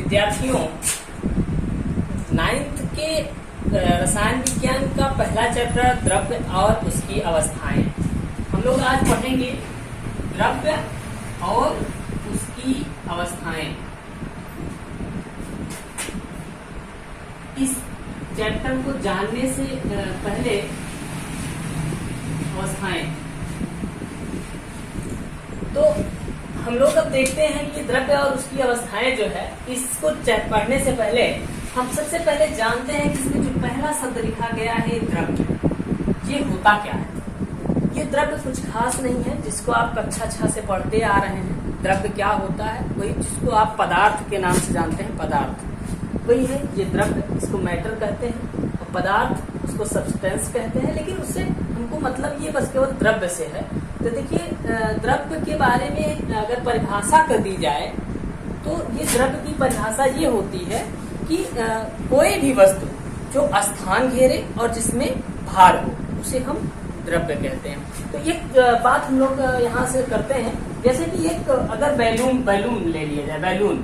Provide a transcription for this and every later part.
विद्यार्थियों, 9th के रसायन विज्ञान का पहला चैप्टर द्रव्य और उसकी अवस्थाएं हम लोग आज पढ़ेंगे। द्रव्य और उसकी अवस्थाएं। इस चैप्टर को जानने से पहले अवस्थाएं, तो हम लोग अब देखते हैं कि द्रव्य और उसकी अवस्थाएं जो है, इसको पढ़ने से पहले हम सबसे पहले जानते हैं कि इसमें जो पहला शब्द लिखा गया है द्रव्य, ये होता क्या है। ये द्रव्य कुछ खास नहीं है, जिसको आप कक्षा 6 से पढ़ते आ रहे हैं। द्रव्य क्या होता है, वही जिसको आप पदार्थ के नाम से जानते हैं, पदार्थ वही है। ये द्रव्य, इसको मैटर कहते हैं, और पदार्थ उसको सब्सटेंस कहते हैं। लेकिन उससे हमको मतलब ये बस केवल द्रव्य से है। तो देखिए, द्रव्य के बारे में अगर परिभाषा कर दी जाए तो ये द्रव्य की परिभाषा ये होती है कि कोई भी वस्तु जो स्थान घेरे और जिसमें भार हो, उसे हम द्रव्य कहते हैं। तो एक बात हम लोग यहाँ से करते हैं, जैसे कि एक अगर बैलून ले लिया जाए, बैलून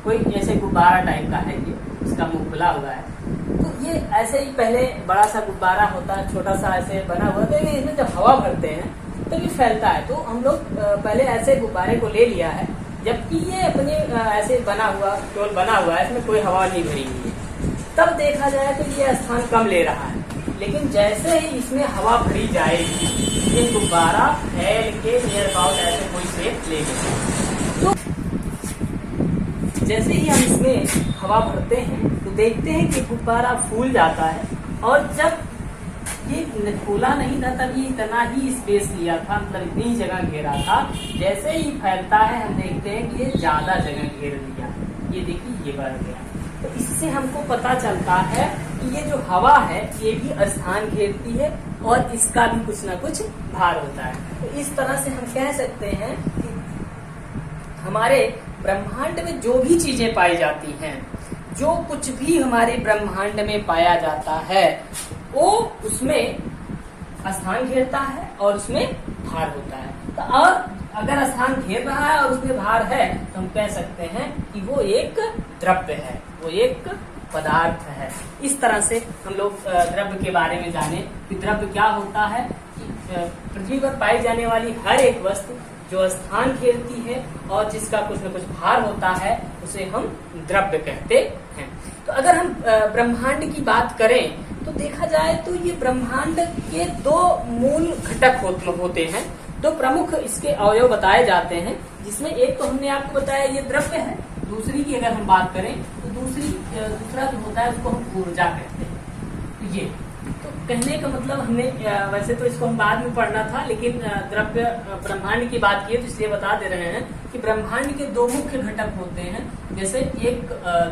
कोई ऐसे गुब्बारा टाइप का है, ये इसका मुंह खुला हुआ है। तो ये ऐसे ही पहले बड़ा सा गुब्बारा होता है, छोटा सा ऐसे बना हुआ, तो इसमें जब हवा भरते हैं तो ये फैलता है। तो हम लोग पहले ऐसे गुब्बारे को ले लिया है, जबकि ये अपने ऐसे बना हुआ, केवल बना हुआ है, इसमें कोई हवा नहीं भरी हुई है। तब देखा जाए तो ये स्थान कम ले रहा है। लेकिन जैसे ही इसमें हवा भरी जाएगी, ये गुब्बारा फैल के नियर अबाउट ऐसे कोई शेप ले लेगा। तो जैसे ही हम इसमें हवा भरते हैं तो देखते हैं कि गुब्बारा फूल जाता है, और जब ये फूला नहीं था तब ये इतना ही स्पेस लिया था, मतलब इतनी ही जगह घेरा था। जैसे ही फैलता है हम देखते हैं कि ये ज्यादा जगह घेर लिया। ये देखिए, ये बढ़ गया। तो इससे हमको पता चलता है कि ये जो हवा है ये भी स्थान घेरती है और इसका भी कुछ ना कुछ भार होता है। तो इस तरह से हम कह सकते हैं कि हमारे ब्रह्मांड में जो भी चीजें पाई जाती हैं, जो कुछ भी हमारे ब्रह्मांड में पाया जाता है, वो उसमें स्थान घेरता है और उसमें भार होता है। तो और अगर स्थान घेर रहा है और उसमें भार है तो हम कह सकते हैं कि वो एक द्रव्य है, वो एक पदार्थ है। इस तरह से हम लोग द्रव्य के बारे में जाने कि द्रव्य क्या होता है। कि पृथ्वी पर पाई जाने वाली हर एक वस्तु जो स्थान घेरती है और जिसका कुछ न कुछ भार होता है, उसे हम द्रव्य कहते हैं। तो अगर हम ब्रह्मांड की बात करें तो देखा जाए तो ये ब्रह्मांड के दो मूल घटक होते हैं, दो प्रमुख इसके अवयव बताए जाते हैं, जिसमें एक तो हमने आपको बताया ये द्रव्य है। दूसरी की अगर हम बात करें तो दूसरा जो होता है उसको हम ऊर्जा कहते हैं। ये तो कहने का मतलब हमने वैसे तो इसको हम बाद में पढ़ना था, लेकिन द्रव्य ब्रह्मांड की बात की है तो इसलिए बता दे रहे हैं कि ब्रह्मांड के दो मुख्य घटक होते हैं। जैसे एक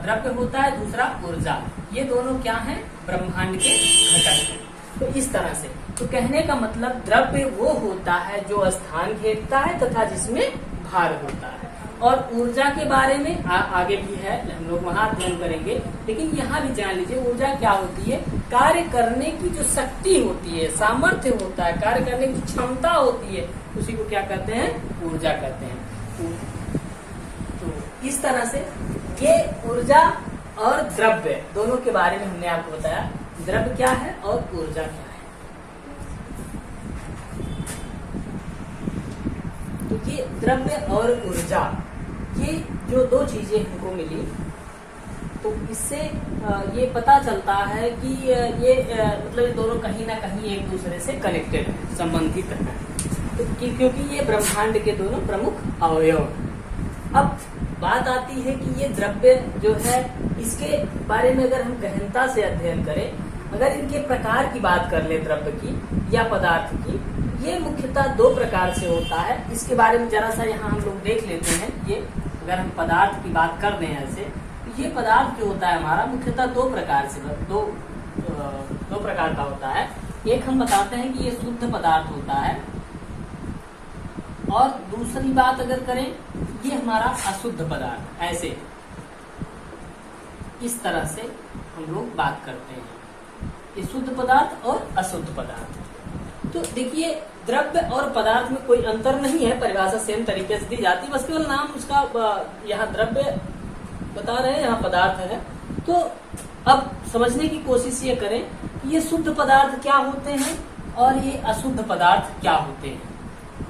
द्रव्य होता है, दूसरा ऊर्जा। ये दोनों क्या हैं? ब्रह्मांड के घटक हैं। तो इस तरह से तो कहने का मतलब द्रव्य वो होता है जो स्थान घेरता है तथा जिसमें भार होता है। और ऊर्जा के बारे में आगे भी है, हम लोग वहां अध्ययन करेंगे, लेकिन यहाँ भी जान लीजिए ऊर्जा क्या होती है। कार्य करने की जो शक्ति होती है, सामर्थ्य होता है, कार्य करने की क्षमता होती है, उसी को क्या कहते हैं? ऊर्जा कहते हैं। तो इस तरह से ये ऊर्जा और द्रव्य दोनों के बारे में हमने आपको बताया, द्रव्य क्या है और ऊर्जा क्या है। तो ये द्रव्य और ऊर्जा, ये जो दो चीजें हमको मिली, तो इससे ये पता चलता है कि ये मतलब ये दोनों कहीं ना कहीं एक दूसरे से कनेक्टेड है, संबंधित है। तो क्योंकि ये ब्रह्मांड के दोनों प्रमुख अवयव। अब बात आती है कि ये द्रव्य जो है, इसके बारे में अगर हम गहनता से अध्ययन करें, अगर इनके प्रकार की बात कर ले द्रव्य की या पदार्थ की, ये मुख्यतः दो प्रकार से होता है। इसके बारे में जरा सा यहाँ हम लोग देख लेते हैं। ये अगर हम पदार्थ की बात कर दें ऐसे, तो ये पदार्थ जो होता है हमारा मुख्यतः दो प्रकार का होता है। एक हम बताते हैं कि ये शुद्ध पदार्थ होता है, और दूसरी बात अगर करें, ये हमारा अशुद्ध पदार्थ। ऐसे इस तरह से हम लोग बात करते हैं, ये शुद्ध पदार्थ और अशुद्ध पदार्थ। तो देखिए, द्रव्य और पदार्थ में कोई अंतर नहीं है, परिभाषा सेम तरीके से दी जाती है, बस केवल नाम उसका यहाँ द्रव्य बता रहे हैं यहाँ पदार्थ है। तो अब समझने की कोशिश ये करें कि ये शुद्ध पदार्थ क्या होते हैं और ये अशुद्ध पदार्थ क्या होते हैं,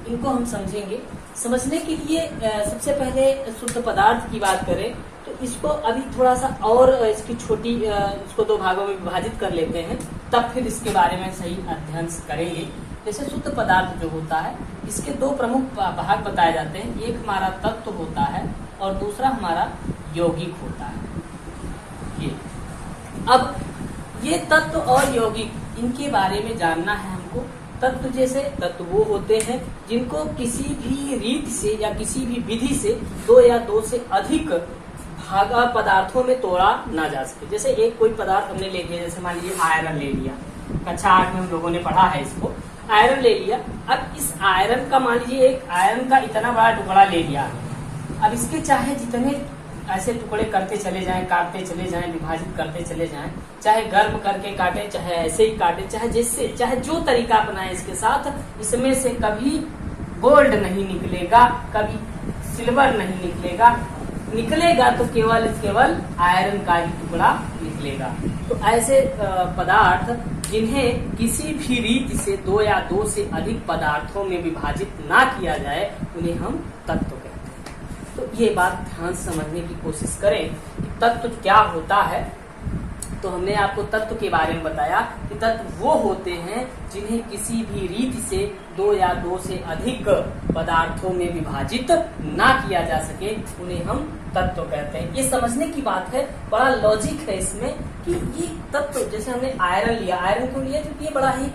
इनको हम समझेंगे। समझने के लिए सबसे पहले शुद्ध पदार्थ की बात करें तो इसको अभी थोड़ा सा और इसकी छोटी इसको दो भागों में विभाजित कर लेते हैं, तब फिर इसके बारे में सही अध्ययन करेंगे। जैसे शुद्ध पदार्थ जो होता है इसके दो प्रमुख भाग बताए जाते हैं, एक हमारा तत्व होता है और दूसरा हमारा यौगिक होता है। ये अब ये तत्व और यौगिक इनके बारे में जानना है हमको। तत्व जैसे तत्व वो होते हैं जिनको किसी भी रीत से या किसी भी विधि से दो या दो से अधिक भागा पदार्थों में तोड़ा ना जा सके। जैसे एक कोई पदार्थ हमने ले लिया, जैसे मान लीजिए आयरन ले लिया, कक्षा 8 में हम लोगों ने पढ़ा है इसको, आयरन ले लिया। अब इस आयरन का मान लीजिए एक आयरन का इतना बड़ा टुकड़ा ले लिया, अब इसके चाहे जितने ऐसे टुकड़े करते चले जाएं, काटते चले जाएं, विभाजित करते चले जाएं, चाहे गर्म करके काटे, चाहे ऐसे ही काटे, चाहे जो तरीका अपनाए इसके साथ, इसमें से कभी गोल्ड नहीं निकलेगा, कभी सिल्वर नहीं निकलेगा, निकलेगा तो केवल आयरन का ही टुकड़ा निकलेगा। तो ऐसे पदार्थ जिन्हें किसी भी रीति से दो या दो से अधिक पदार्थों में विभाजित ना किया जाए उन्हें हम तत्व कहते हैं। तो ये बात ध्यान से समझने की कोशिश करें कि तत्व क्या होता है। तो हमने आपको तत्व के बारे में बताया कि तत्व वो होते हैं जिन्हें किसी भी रीति से दो या दो से अधिक पदार्थों में विभाजित ना किया जा सके, उन्हें हम तत्व कहते हैं। ये समझने की बात है, बड़ा लॉजिक है इसमें कि ये तत्व, जैसे हमने आयरन लिया, आयरन क्यों लिया क्योंकि ये बड़ा ही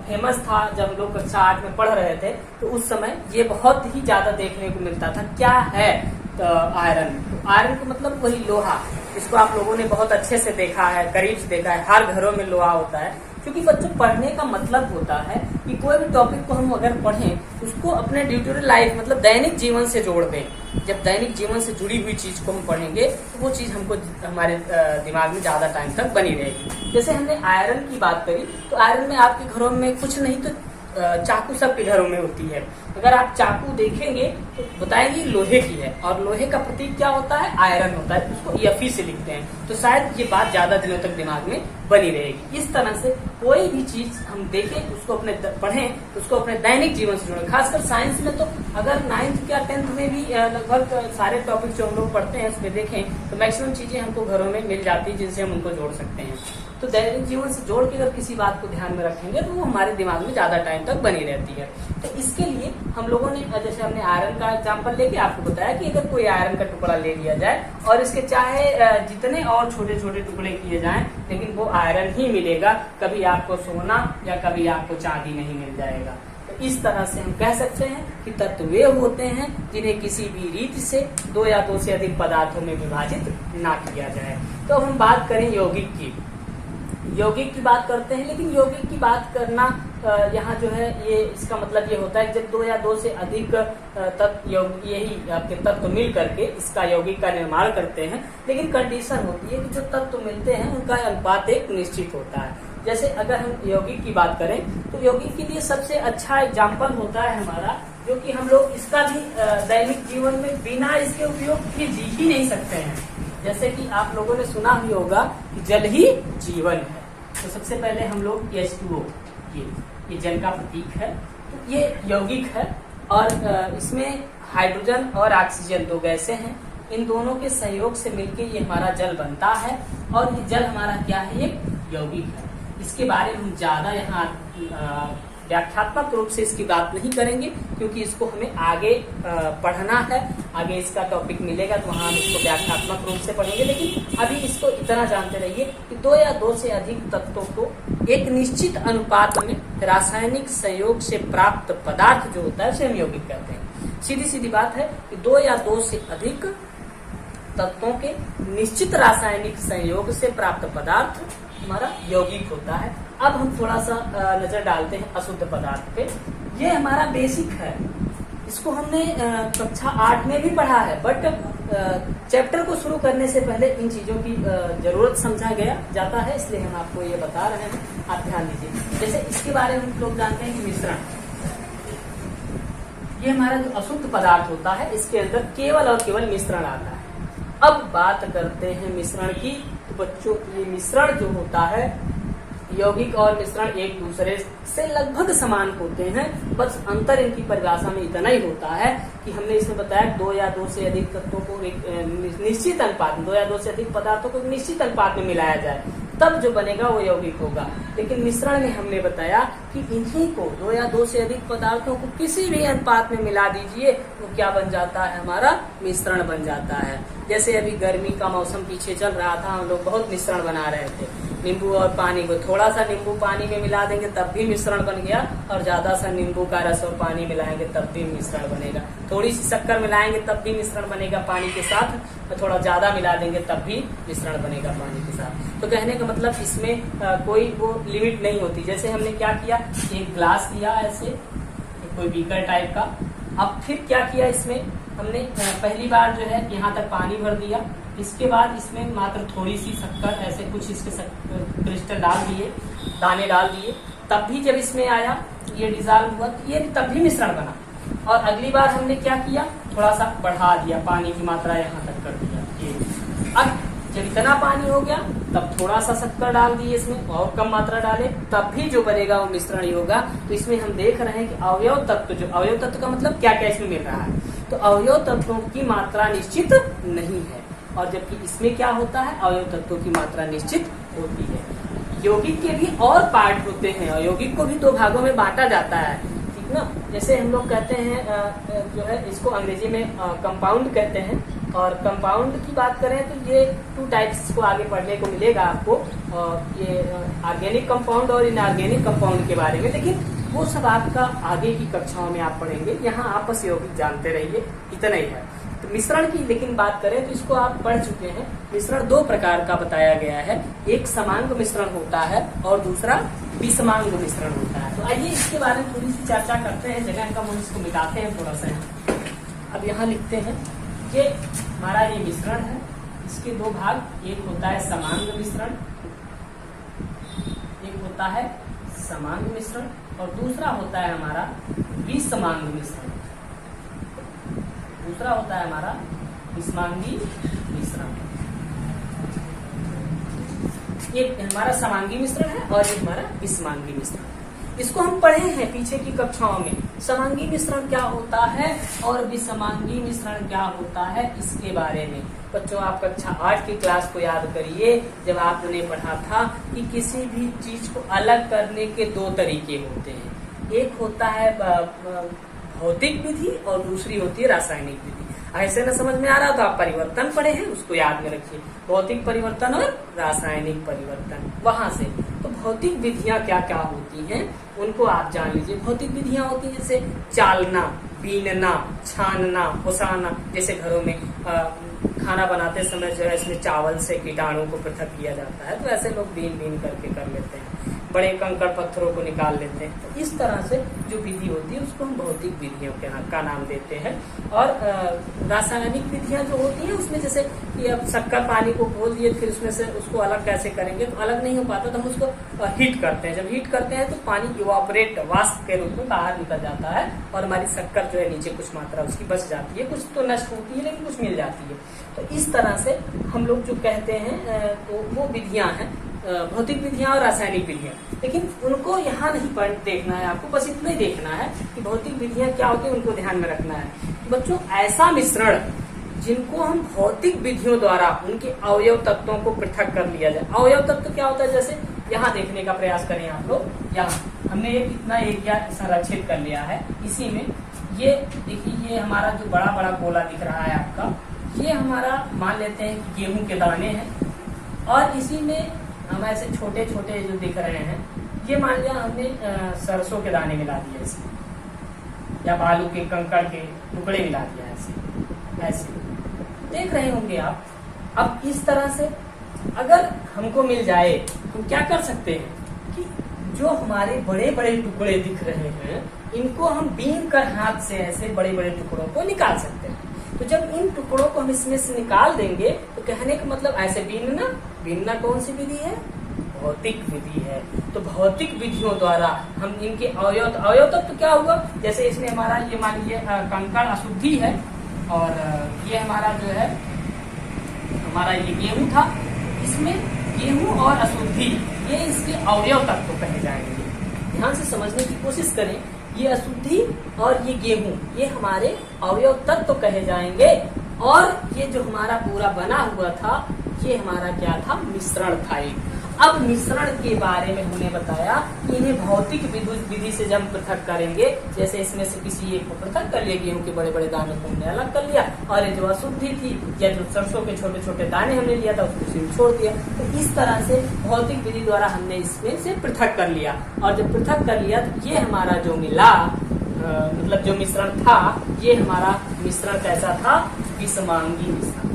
फेमस था। जब हम लोग कक्षा 8 में पढ़ रहे थे तो उस समय ये बहुत ही ज्यादा देखने को मिलता था। क्या है आयरन? तो आयरन का मतलब वही लोहा, इसको आप लोगों ने बहुत अच्छे से देखा है, करीब से देखा है, हर घरों में लोहा होता है। क्योंकि बच्चों पढ़ने का मतलब होता है कि कोई भी टॉपिक को हम अगर पढ़ें उसको अपने ड्यू टू लाइफ मतलब दैनिक जीवन से जोड़ दें। जब दैनिक जीवन से जुड़ी हुई चीज को हम पढ़ेंगे तो वो चीज हमको हमारे दिमाग में ज्यादा टाइम तक बनी रहेगी। जैसे हमने आयरन की बात करी तो आयरन में आपके घरों में कुछ नहीं तो चाकू सबके घरों में होती है। अगर आप चाकू देखेंगे तो बताएंगे लोहे की है, और लोहे का प्रतीक क्या होता है? आयरन होता है। उसको EFE से लिखते हैं। तो शायद ये बात ज्यादा दिनों तक दिमाग में बनी रहेगी। इस तरह से कोई भी चीज हम देखें, उसको अपने पढ़ें, उसको अपने दैनिक जीवन से जोड़ें। खासकर साइंस में तो अगर 9th या 10th में भी लगभग सारे टॉपिक जो हम लोग पढ़ते हैं उसमें देखें तो मैक्सिमम चीजें हमको घरों में मिल जाती है जिनसे हम उनको जोड़ सकते हैं। तो दैनिक जीवन से जोड़ के अगर किसी बात को ध्यान में रखेंगे तो वो हमारे दिमाग में ज्यादा टाइम तक बनी रहती है। तो इसके लिए हम लोगों ने, जैसे हमने आयरन का एग्जांपल लेके आपको बताया कि अगर कोई आयरन का टुकड़ा ले लिया जाए और इसके चाहे जितने और छोटे छोटे टुकड़े किए जाएं, लेकिन वो आयरन ही मिलेगा, कभी आपको सोना या कभी आपको चांदी नहीं मिल जाएगा। तो इस तरह से हम कह सकते हैं कि तत्व वे होते हैं जिन्हें किसी भी रीति से दो या दो से अधिक पदार्थों में विभाजित ना किया जाए। तो हम बात करें यौगिक की। यौगिक की बात करते हैं, लेकिन यौगिक की बात करना यहाँ जो है ये इसका मतलब ये होता है जब दो या दो से अधिक तत्व यही आपके तत्व मिल करके इसका यौगिक का निर्माण करते हैं। लेकिन कंडीशन होती है कि जो तत्व मिलते हैं उनका अनुपात एक निश्चित होता है। जैसे अगर हम यौगिक की बात करें तो यौगिक के लिए सबसे अच्छा एग्जाम्पल होता है हमारा, जो कि हम लोग इसका भी दैनिक जीवन में बिना इसके उपयोग के जी ही नहीं सकते हैं। जैसे कि आप लोगों ने सुना ही होगा कि जल ही जीवन है। तो सबसे पहले हम लोग H2O, ये जल का प्रतीक है, तो ये यौगिक है और इसमें हाइड्रोजन और ऑक्सीजन दो गैसें हैं। इन दोनों के सहयोग से मिलकर ये हमारा जल बनता है और ये जल हमारा क्या है? एक यौगिक है। इसके बारे में हम ज्यादा यहाँ व्याख्यात्मक रूप से इसकी बात नहीं करेंगे क्योंकि इसको हमें आगे पढ़ना है, आगे इसका टॉपिक मिलेगा तो वहाँ हम इसको व्याख्यात्मक रूप से पढ़ेंगे। लेकिन अभी इसको इतना जानते रहिए कि दो या दो से अधिक तत्वों को एक निश्चित अनुपात में रासायनिक संयोग से प्राप्त पदार्थ जो होता है उसे हम यौगिक कहते हैं। सीधी सीधी बात है कि दो या दो से अधिक तत्वों के निश्चित रासायनिक संयोग से प्राप्त पदार्थ हमारा यौगिक होता है। अब हम थोड़ा सा नजर डालते हैं अशुद्ध पदार्थ पे। ये हमारा बेसिक है, इसको हमने कक्षा 8 में भी पढ़ा है, बट चैप्टर को शुरू करने से पहले इन चीजों की जरूरत समझा गया जाता है, इसलिए हम आपको ये बता रहे हैं। आप ध्यान दीजिए। जैसे इसके बारे में हम लोग जानते हैं कि मिश्रण, ये हमारा जो अशुद्ध पदार्थ होता है इसके अंदर केवल और केवल मिश्रण आता है। अब बात करते हैं मिश्रण की। तो बच्चों ये मिश्रण जो होता है, यौगिक और मिश्रण एक दूसरे से लगभग समान होते हैं, बस अंतर इनकी परिभाषा में इतना ही होता है कि हमने इसमें बताया 2 या 2 से अधिक तत्वों को एक निश्चित अनुपात में, 2 या 2 से अधिक पदार्थों को निश्चित अनुपात में मिलाया जाए, तब जो बनेगा वो यौगिक होगा। लेकिन मिश्रण में हमने बताया कि इन्हीं को 2 या 2 से अधिक पदार्थों को किसी भी अनुपात में मिला दीजिए तो क्या बन जाता है, हमारा मिश्रण बन जाता है। जैसे अभी गर्मी का मौसम पीछे चल रहा था, हम लोग बहुत मिश्रण बना रहे थे, नींबू और पानी को, थोड़ा सा नींबू पानी में मिला देंगे तब भी मिश्रण बन गया, और ज्यादा सा नींबू का रस और पानी मिलाएंगे तब भी मिश्रण बनेगा। थोड़ी सी शक्कर मिलाएंगे तब भी मिश्रण बनेगा पानी के साथ, और थोड़ा ज्यादा मिला देंगे तब भी मिश्रण बनेगा पानी के साथ। तो कहने का मतलब इसमें कोई वो लिमिट नहीं होती। जैसे हमने क्या किया, एक ग्लास लिया ऐसे, कोई बीकर टाइप का। अब फिर क्या किया, इसमें हमने पहली बार जो है यहाँ तक पानी भर दिया, इसके बाद इसमें मात्र थोड़ी सी शक्कर, ऐसे कुछ इसके क्रिस्टल डाल दिए, दाने डाल दिए, तब भी जब इसमें आया ये डिजॉल्व हुआ, ये तब भी मिश्रण बना। और अगली बार हमने क्या किया, थोड़ा सा बढ़ा दिया, पानी की मात्रा यहाँ तक कर दिया ये। अब जब इतना पानी हो गया तब थोड़ा सा शक्कर डाल दी इसमें, और कम मात्रा डाले, तब भी जो बनेगा वो मिश्रण ही होगा। तो इसमें हम देख रहे हैं कि अवयव तत्व, जो अवयव तत्व का मतलब क्या क्या इसमें मिल रहा है, तो अवयव तत्वों की मात्रा निश्चित नहीं है, और जबकि इसमें क्या होता है, अवयव तत्वों की मात्रा निश्चित होती है। यौगिक के भी और पार्ट होते हैं, और यौगिक को भी 2 भागों में बांटा जाता है, ठीक ना। जैसे हम लोग कहते हैं जो है इसको अंग्रेजी में कंपाउंड कहते हैं, और कंपाउंड की बात करें तो ये 2 टाइप्स को आगे पढ़ने को मिलेगा आपको, ये ऑर्गेनिक कंपाउंड और इनऑर्गेनिक कंपाउंड के बारे में, लेकिन वो सब आपका आगे की कक्षाओं में आप पढ़ेंगे। यहाँ आप बस यौगिक जानते रहिए, इतना ही है। तो मिश्रण की लेकिन बात करें तो इसको आप पढ़ चुके हैं। मिश्रण 2 प्रकार का बताया गया है, एक समांग मिश्रण होता है और दूसरा विषमांग मिश्रण होता है। तो आइए इसके बारे में थोड़ी सी चर्चा करते हैं, जगह का हम इसको मिटाते हैं थोड़ा सा। अब यहाँ लिखते हैं, ये हमारा ये मिश्रण है, इसके 2 भाग, एक होता है समांग मिश्रण, एक होता है समांग मिश्रण, और दूसरा होता है हमारा विषमांग मिश्रण। दूसरा होता है हमारा विषमांगी मिश्रण। ये हमारा समांगी मिश्रण है और ये हमारा विषमांगी मिश्रण। इसको हम पढ़े हैं पीछे की कक्षाओं में, समांगी मिश्रण क्या होता है और विषमांगी मिश्रण क्या होता है, इसके बारे में। बच्चों आप कक्षा 8 की क्लास को याद करिए, जब आपने पढ़ा था कि किसी भी चीज को अलग करने के 2 तरीके होते हैं, एक होता है भौतिक विधि और दूसरी होती है रासायनिक विधि। ऐसे न समझ में आ रहा तो आप परिवर्तन पढ़े हैं, उसको याद में रखिए, भौतिक परिवर्तन और रासायनिक परिवर्तन। वहां से तो भौतिक विधियां क्या क्या होती हैं उनको आप जान लीजिए। भौतिक विधियां होती हैं जैसे चालना, बीनना, छानना, ओसाना। जैसे घरों में खाना बनाते समय जो है इसमें चावल से कीटाणु को पृथक किया जाता है, तो ऐसे लोग बीन बीन करके कर लेते हैं, बड़े कंकड़ पत्थरों को निकाल लेते हैं। तो इस तरह से जो विधि होती है उसको हम भौतिक विधियों का नाम देते हैं। और रासायनिक विधियां जो होती हैं उसमें जैसे कि अब शक्कर पानी को घोल दिए, फिर उसमें से उसको अलग कैसे करेंगे, तो अलग नहीं हो पाता, तो हम उसको हीट करते हैं। जब हीट करते हैं तो पानी इवापोरेट, वाष्प के रूप में बाहर निकल जाता है, और हमारी शक्कर जो है नीचे कुछ मात्रा उसकी बच जाती है, कुछ तो नष्ट होती है लेकिन कुछ मिल जाती है। तो इस तरह से हम लोग जो कहते हैं तो वो विधियां हैं, भौतिक विधियां और रासायनिक विधियां। लेकिन उनको यहाँ नहीं देखना है आपको, बस इतना ही देखना है कि भौतिक विधियां क्या होती है, उनको ध्यान में रखना है। बच्चों ऐसा मिश्रण जिनको हम भौतिक विधियों द्वारा उनके अवयव तत्वों को पृथक कर लिया जाए। अवयव तत्व क्या होता है, जैसे यहाँ देखने का प्रयास करें आप लोग। यहाँ हमने एक इतना एरिया संरक्षित कर लिया है, इसी में ये देखिए, ये हमारा जो बड़ा बड़ा गोला दिख रहा है आपका, ये हमारा मान लेते हैं कि गेहूं के दाने हैं, और इसी में हम ऐसे छोटे छोटे जो दिख रहे हैं, ये मान लिया हमने सरसों के दाने मिला दिए इसमें, या बालू के कंकड़ के टुकड़े मिला दिया ऐसे देख रहे होंगे आप। अब इस तरह से अगर हमको मिल जाए तो क्या कर सकते हैं कि जो हमारे बड़े बड़े टुकड़े दिख रहे हैं इनको हम बीन कर हाथ से ऐसे बड़े बड़े टुकड़ों को निकाल सकते हैं। तो जब इन टुकड़ों को हम इसमें से निकाल देंगे तो कहने का मतलब ऐसे बीनना कौन सी विधि है, भौतिक विधि है। तो भौतिक विधियों द्वारा हम इनके अवयव तत्व क्या हुआ, जैसे इसमें हमारा ये मान लीजिए कंकड़ अशुद्धि है, और ये हमारा जो है हमारा ये गेहूं था, इसमें गेहूं और अशुद्धि ये इसके अवयव तत्व कहे जाएंगे। ध्यान से समझने की कोशिश करें, ये अशुद्धि और ये गेहूं ये हमारे अवयव तत्व कहे जाएंगे। और ये जो हमारा पूरा बना हुआ था ये हमारा क्या था, मिश्रण था एक। अब मिश्रण के बारे में हमने बताया कि इन्हें भौतिक विधि से जब हम पृथक करेंगे, जैसे इसमें से किसी एक को पृथक कर लिया, गेहूं के बड़े बड़े दानों को हमने अलग कर लिया, और ये जो अशुद्धि थी या जो सरसों के छोटे छोटे दाने हमने लिया था उसको सिर्फ छोड़ दिया। तो इस तरह से भौतिक विधि द्वारा हमने इसमें से पृथक कर लिया। और जब पृथक कर लिया तो ये हमारा जो मिला मतलब जो मिश्रण था, ये हमारा मिश्रण कैसा था, विषमांगी मिश्रण।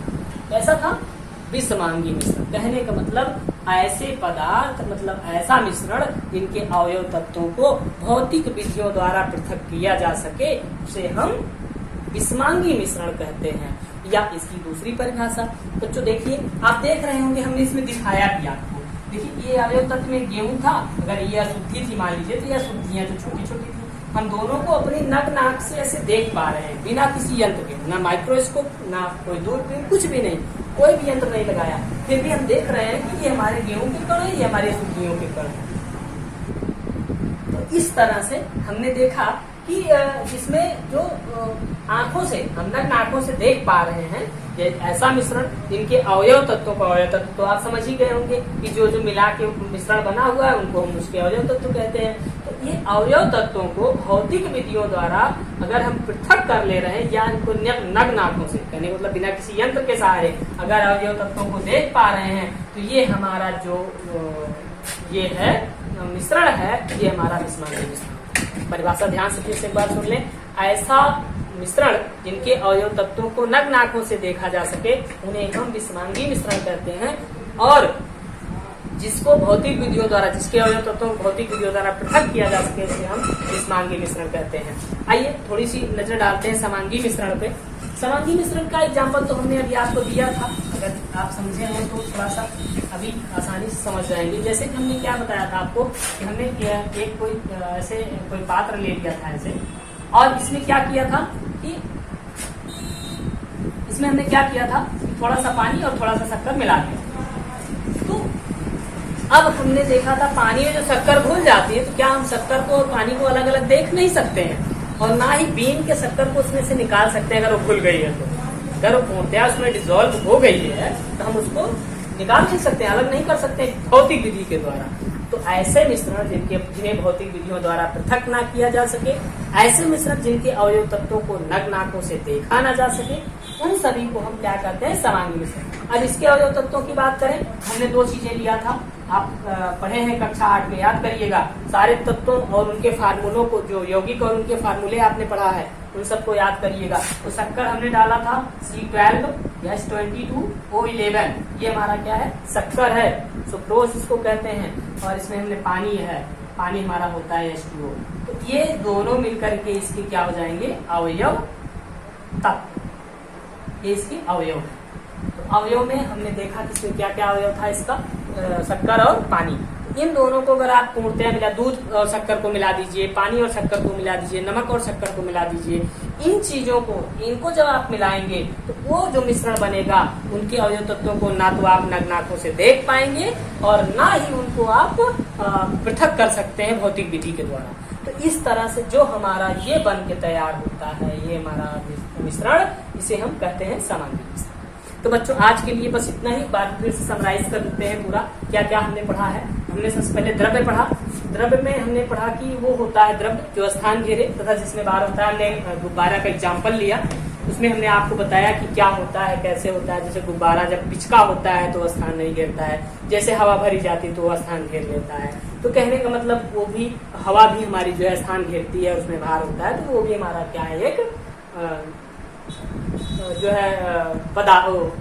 कैसा था, विषमांगी मिश्रण। कहने का मतलब ऐसे पदार्थ मतलब ऐसा मिश्रण जिनके अवयव तत्वों को भौतिक विधियों द्वारा पृथक किया जा सके उसे हम विषमांगी मिश्रण कहते हैं। या इसकी दूसरी परिभाषा बच्चों देखिए, आप देख रहे होंगे हमने इसमें दिखाया भी आपको। देखिए ये अवयव तत्व में गेहूं था, अगर ये अशुद्धि थी मान लीजिए, तो ये अशुद्धियां जो छोटी छोटी थी हम दोनों को अपनी नग नाक से ऐसे देख पा रहे हैं बिना किसी यंत्र के, ना माइक्रोस्कोप ना कोई दूरबीन, कुछ भी नहीं, कोई भी यंत्र नहीं लगाया, फिर भी हम देख रहे हैं कि ये हमारे गेहूं के कण है, ये हमारे अशुद्धियों के कण है। तो इस तरह से हमने देखा कि इसमें जो आंखों से हम नग्न आंखों से देख पा रहे हैं ये ऐसा मिश्रण जिनके अवयव तत्वों का अवयव तत्व तो आप समझ ही गए होंगे कि जो जो मिला के मिश्रण बना हुआ है उनको हम उसके अवयव तत्व कहते हैं। तो ये अवयव तत्वों को भौतिक विधियों द्वारा अगर हम पृथक कर ले रहे हैं या इनको नग्न आंखों से, कहने मतलब बिना किसी यंत्र के सहारे अगर अवयव तत्वों को देख पा रहे हैं, तो ये हमारा जो ये है मिश्रण है, ये हमारा विषमांगी मिश्रण। परिभाषा ध्यान से फिर से एक बार सुन लें। ऐसा मिश्रण जिनके अवयव तत्वों को नग्न आंखों से देखा जा सके उन्हें हम विषमांगी मिश्रण कहते हैं। और जिसको भौतिक विधियों द्वारा, जिसके अवयव तत्वों को भौतिक विधियों द्वारा पृथक किया जा सके उसे हम विषमांगी मिश्रण कहते हैं। आइए थोड़ी सी नजर डालते हैं समांगी मिश्रण पे। समांगी मिश्रण का एग्जाम्पल तो हमने अभी आपको दिया था, अगर आप समझे हैं तो थोड़ा सा अभी आसानी से समझ जाएंगे। जैसे कि हमने क्या बताया था आपको कि हमने एक कोई ऐसे कोई पात्र ले लिया था ऐसे, और इसमें क्या किया था कि इसमें हमने क्या किया था कि थोड़ा सा पानी और थोड़ा सा शक्कर मिला दिया। तो अब हमने देखा था पानी में जो शक्कर घुल जाती है तो क्या हम शक्कर को और पानी को अलग अलग देख नहीं सकते हैं, और ना ही बीन के शक्कर को उसमें से निकाल सकते हैं अगर वो घुल गई है तो। अगर वो पूर्णतया उसमें डिजोल्व हो गई है तो हम उसको निकाल नहीं सकते, अलग नहीं कर सकते भौतिक विधि के द्वारा। तो ऐसे मिश्रण जिन्हें भौतिक विधियों द्वारा पृथक ना किया जा सके, ऐसे मिश्रण जिनके अवयव तत्वों को नग्न आंखों से देखा ना जा सके, उन सभी को हम क्या कहते हैं, समांगी मिश्रण। अब इसके अवयव तत्वों की बात करें, हमने दो चीजें लिया था, आप पढ़े हैं कक्षा 8 में, याद करिएगा सारे तत्वों और उनके फार्मूलों को, जो यौगिक और उनके फार्मूले आपने पढ़ा है उन सबको याद करिएगा। तो शक्कर हमने डाला था C12 H22O11, ये हमारा क्या है, शक्कर है, सुक्रोज इसको कहते हैं। और इसमें हमने पानी है, पानी हमारा होता है H2O। तो ये दोनों मिलकर के इसके क्या हो जाएंगे, अवयव तत्व, ये इसके अवयव है। तो अवयव में हमने देखा कि इसमें क्या क्या अवयव था इसका, शक्कर और पानी। इन दोनों को अगर आप पूर्णतया मिला, दूध और शक्कर को मिला दीजिए, पानी और शक्कर को मिला दीजिए, नमक और शक्कर को मिला दीजिए, इन चीजों को, इनको जब आप मिलाएंगे तो वो जो मिश्रण बनेगा उनके अवयव तत्वों को ना तो आप नग्न आंखों से देख पाएंगे और ना ही उनको आप पृथक कर सकते हैं भौतिक विधि के द्वारा। तो इस तरह से जो हमारा ये बन के तैयार होता है, ये हमारा मिश्रण, इसे हम कहते हैं समांगी मिश्रण। तो बच्चों आज के लिए बस इतना ही, बात फिर से समराइज कर देते हैं पूरा क्या क्या हमने पढ़ा है। हमने सबसे पहले द्रव्य पढ़ा। द्रव्य में हमने पढ़ा कि वो होता है द्रव्य जो स्थान घेरे तथा जिसमें बाहर होता है। हमने गुब्बारा का एग्जाम्पल लिया, उसमें हमने आपको बताया कि क्या होता है, कैसे होता है। जैसे गुब्बारा जब पिचका होता है तो स्थान नहीं घेरता है, जैसे हवा भरी जाती है तो वह स्थान घेर लेता है। तो कहने का मतलब वो भी हवा भी हमारी जो है स्थान घेरती है, उसमें भार होता है, तो वो भी हमारा क्या है, एक जो है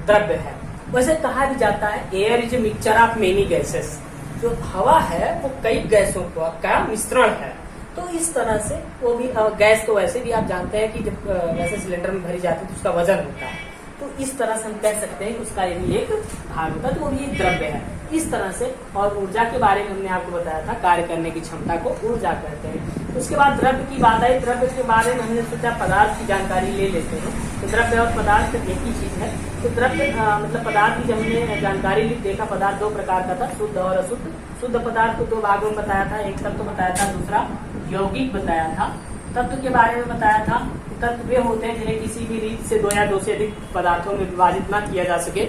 द्रव्य है। वैसे कहा भी जाता है air is a mixture of many gases, जो हवा है वो कई गैसों का मिश्रण है। तो इस तरह से वो भी गैस तो वैसे भी आप जानते हैं कि जब वैसे सिलेंडर में भरी जाती है तो उसका वजन होता है। तो इस तरह से हम कह सकते हैं कि उसका ये भी एक भाग होता है, तो वो भी एक द्रव्य है। इस तरह से, और ऊर्जा के बारे में हमने आपको बताया था, कार्य करने की क्षमता को ऊर्जा कहते हैं। उसके बाद द्रव्य की बात आई। द्रव्य के बारे में हमने सोचा पदार्थ की जानकारी ले लेते हैं। तो द्रव्य और पदार्थ एक ही चीज है। तो द्रव्य मतलब पदार्थ की जब हमने जानकारी ली, देखा पदार्थ दो प्रकार का था, शुद्ध और अशुद्ध। शुद्ध पदार्थ को दो भागों में बताया था, एक तत्व बताया था, दूसरा यौगिक बताया था। तत्व के बारे में बताया था, तत्व वे होते हैं जिन्हें किसी भी रीत से दो या दो से अधिक पदार्थों में विभाजित न किया जा सके।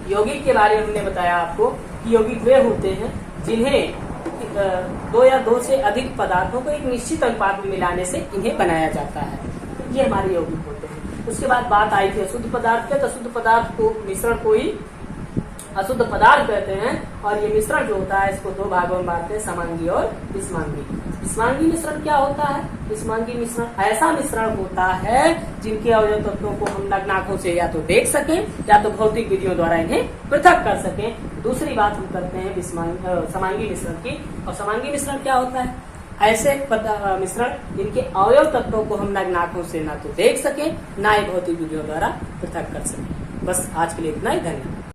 यौगिक के बारे में हमने बताया आपको कि यौगिक वे होते हैं जिन्हें दो या दो से अधिक पदार्थों को एक निश्चित अनुपात में मिलाने से इन्हें बनाया जाता है। तो ये हमारे यौगिक होते हैं। उसके बाद बात आई थी अशुद्ध पदार्थ के। तो अशुद्ध पदार्थ को मिश्रण को ही अशुद्ध पदार्थ कहते हैं। और ये मिश्रण जो होता है इसको दो भागों में बांटते हैं, समांगी और विषमांगी। विषमांगी मिश्रण क्या होता है? विषमांगी मिश्रण ऐसा मिश्रण होता है जिनके अवयव तत्वों को हम नग्न आंखों से या तो देख सकें या तो भौतिक विधियों द्वारा इन्हें पृथक कर सकें। दूसरी बात हम करते हैं समांगी मिश्रण की। और समांगी मिश्रण क्या होता है? ऐसे मिश्रण जिनके अवयव तत्वों को हम नग्न आंखों से ना तो देख सकें ना ही भौतिक विधियों द्वारा पृथक कर सकें। बस आज के लिए इतना ही। धन्यवाद।